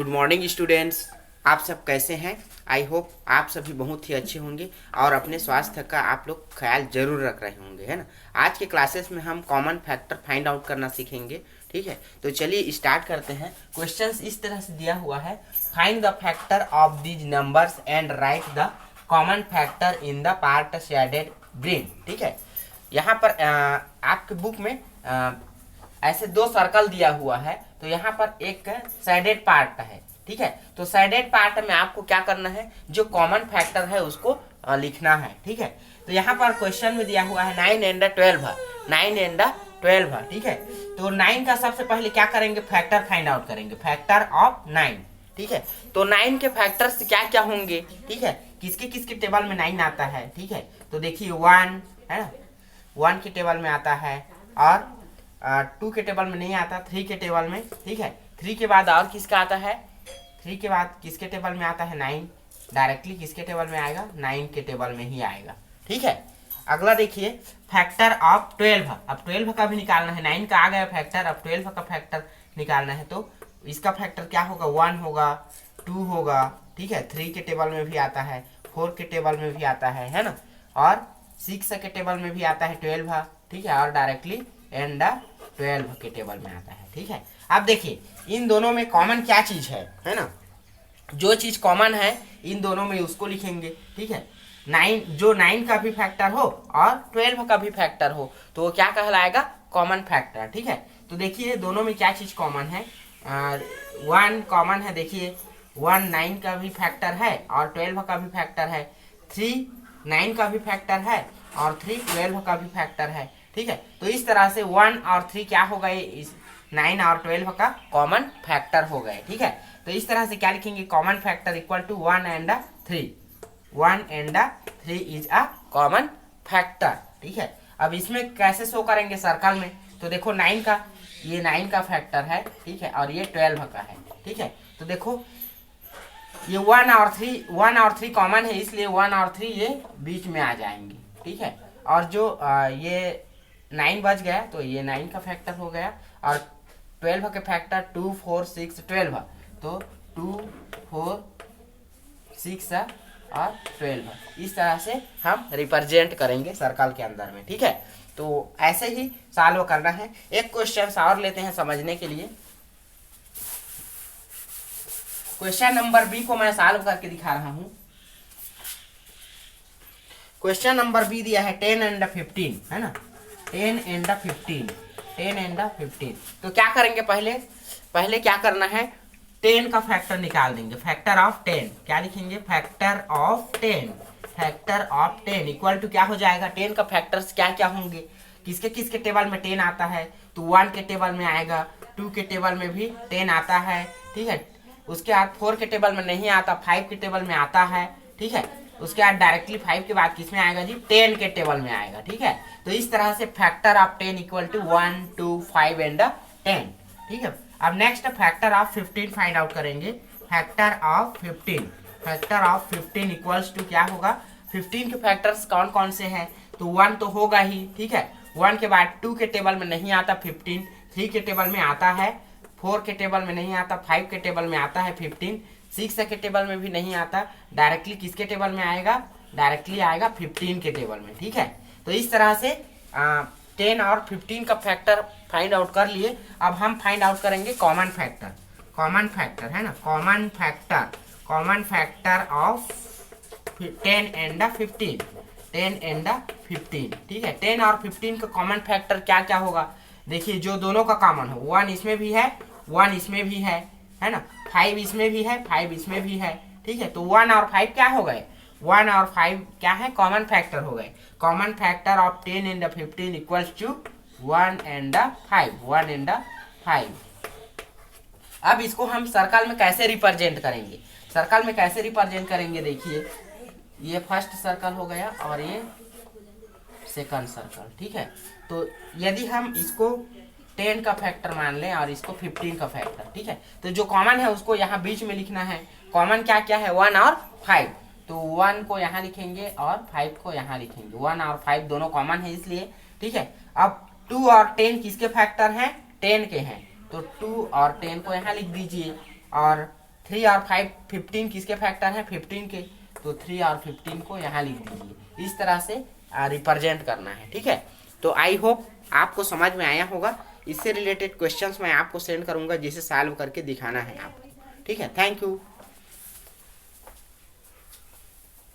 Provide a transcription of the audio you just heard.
Good morning students. आप सब कैसे हैं? आई होप आप सभी बहुत ही अच्छे होंगे और अपने स्वास्थ्य का आप लोग ख्याल जरूर रख रहे होंगे, है ना। आज के क्लासेस में हम कॉमन फैक्टर फाइंड आउट करना सीखेंगे, ठीक है। तो चलिए स्टार्ट करते हैं। क्वेश्चंस इस तरह से दिया हुआ है, find the factor of these numbers and right the common factor in the part shaded green, ठीक है। यहाँ पर आपके बुक में ऐसे दो सर्कल दिया हुआ है, तो यहाँ पर एक साइडेड पार्ट है, ठीक है। तो साइडेड पार्ट में आपको क्या करना है, जो कॉमन फैक्टर है उसको लिखना है, ठीक है। तो यहाँ पर क्वेश्चन में दिया हुआ है 9 एंड 12 है, 9 एंड 12 है, ठीक है। तो 9 का सबसे पहले क्या करेंगे, फैक्टर फाइंड आउट करेंगे, फैक्टर ऑफ 9, ठीक है। तो 9 के फैक्टर्स क्या क्या होंगे, ठीक है, किसके किसके टेबल में 9 आता है, ठीक है। तो देखिए 1 है ना, 1 के टेबल में आता है, और 2 के टेबल में नहीं आता, 3 के टेबल में, ठीक है। 3 के बाद और किसका आता है, 3 के बाद किसके टेबल में आता है, 9, डायरेक्टली किसके टेबल में आएगा, 9 के टेबल में ही आएगा, ठीक है। अगला देखिए फैक्टर ऑफ 12, अब 12 का भी निकालना है, 9 का आ गया फैक्टर, अब 12 का फैक्टर निकालना है। तो इसका फैक्टर क्या होगा, 1 होगा, 2 होगा, ठीक है। 3 के टेबल में भी आता है, 4 के टेबल में भी आता है ना, और 6 के टेबल में भी आता है 12, ठीक है, और डायरेक्टली एंड 12 के टेबल में आता है, ठीक है। अब देखिए इन दोनों में कॉमन क्या चीज है ना, जो चीज कॉमन है इन दोनों में उसको लिखेंगे, ठीक है। 9, जो 9 का भी फैक्टर हो और 12 का भी फैक्टर हो तो वो क्या कहलाएगा, कॉमन फैक्टर, ठीक है। तो देखिए दोनों में क्या चीज कॉमन है, 1 कॉमन है, देखिए 1 9 का भी फैक्टर है और 12 का भी फैक्टर है, 3 9 का भी फैक्टर है और 3 12 का भी फैक्टर है, ठीक है। तो इस तरह से 1 और 3 क्या हो गए, इस 9 और 12 का कॉमन फैक्टर हो गए, ठीक है। तो इस तरह से क्या लिखेंगे, common factor equal to 1 and 3, 1 and 3 is a common factor, ठीक है। अब इसमें कैसे शो करेंगे, सर्कल में। तो देखो 9 का, ये 9 का फैक्टर है, ठीक है, और ये 12 का है, ठीक है। तो देखो ये 1 और 3 कॉमन है, इसलिए 1 और 3 ये बीच में आ जाएंगे, ठीक है। और जो ये 9 बच गया तो ये 9 का फैक्टर हो गया, और 12 के फैक्टर 2 4 6 12, तो 2 4 6 और 12 इस तरह से हम रिप्रेजेंट करेंगे सर्कल के अंदर में, ठीक है। तो ऐसे ही सॉल्व करना है। एक क्वेश्चन और लेते हैं समझने के लिए। क्वेश्चन नंबर बी को मैं सॉल्व करके दिखा रहा हूं। क्वेश्चन नंबर बी दिया है 10 एंड 15, है ना, 10 एंड 15, 10 एंड 15। तो क्या करेंगे, पहले क्या करना है, 10 का फैक्टर निकाल देंगे, फैक्टर ऑफ 10 क्या लिखेंगे, factor of 10, factor of 10 equal to क्या हो जाएगा, 10 का फैक्टर्स क्या क्या होंगे, किसके किसके टेबल में 10 आता है, तो 1 के टेबल में आएगा, 2 के टेबल में भी 10 आता है, ठीक है। उसके बाद 4 के टेबल में नहीं आता, 5 के टेबल में आता है, ठीक है। उसके बाद डायरेक्टली 5 के बाद किस में आएगा जी, 10 के टेबल में आएगा, ठीक है। तो इस तरह से factor of 10 equal to 1 2 5 and 10, ठीक है। अब next factor of 15 find out करेंगे, factor of 15, factor of 15 equals to क्या होगा, 15 के फैक्टर्स कौन कौन से हैं, तो 1 तो होगा ही, ठीक है। 1 के बाद 2 के टेबल में नहीं आता 15, 3 के टेबल में आता है, 4 के टेबल में नहीं आता, 5 के टेबल में आता है 15, 6 के टेबल में भी नहीं आता, डायरेक्टली किसके टेबल में आएगा, डायरेक्टली आएगा 15 के टेबल में, ठीक है। तो इस तरह से 10 और 15 का फैक्टर फाइंड आउट कर लिए। अब हम फाइंड आउट करेंगे कॉमन फैक्टर, कॉमन फैक्टर है ना, common factor, common factor of 10 and 15, 10 and 15, ठीक है। 10 और 15 का कॉमन फैक्टर क्या क्या होगा, देखिए जो दोनों का कॉमन हो, 1 इसमें भी है, 1 इसमें भी है ना, 5 इसमें भी है, 5 इसमें भी है, ठीक है। तो 1 और 5 क्या हो गए, 1 और 5 क्या है, कॉमन फैक्टर हो गए। Common factor of 10 and 15 equals to 1 and 5, 1 and 5। अब इसको हम सर्कल में कैसे रिप्रेजेंट करेंगे, सर्कल में कैसे रिप्रेजेंट करेंगे, देखिए ये फर्स्ट सर्कल हो गया और ये सेकंड सर्कल, ठीक है। तो यदि हम इसको 10 का फैक्टर मान लें और इसको 15 का फैक्टर, ठीक है, तो जो कॉमन है उसको यहाँ बीच में लिखना है। कॉमन क्या क्या है, 1 और 5, तो 1 को यहाँ लिखेंगे और 5 को यहाँ लिखेंगे, 1 और 5 दोनों कॉमन है इसलिए, ठीक है। अब 2 और 10 किसके फैक्टर हैं, 10 के हैं, तो 2 और 10 को यहाँ लिख दीजिए, और 3 और 5 15 किसके फैक्टर है? 15 के। तो 3 और 15 को यहाँ लिख दीजिए। इस तरह से रिप्रेजेंट करना है, ठीक है। तो आई होप आपको समझ में आया होगा। इससे रिलेटेड क्वेश्चंस मैं आपको सेंड करूंगा जिसे सॉल्व करके दिखाना है आपको, ठीक है। Thank you.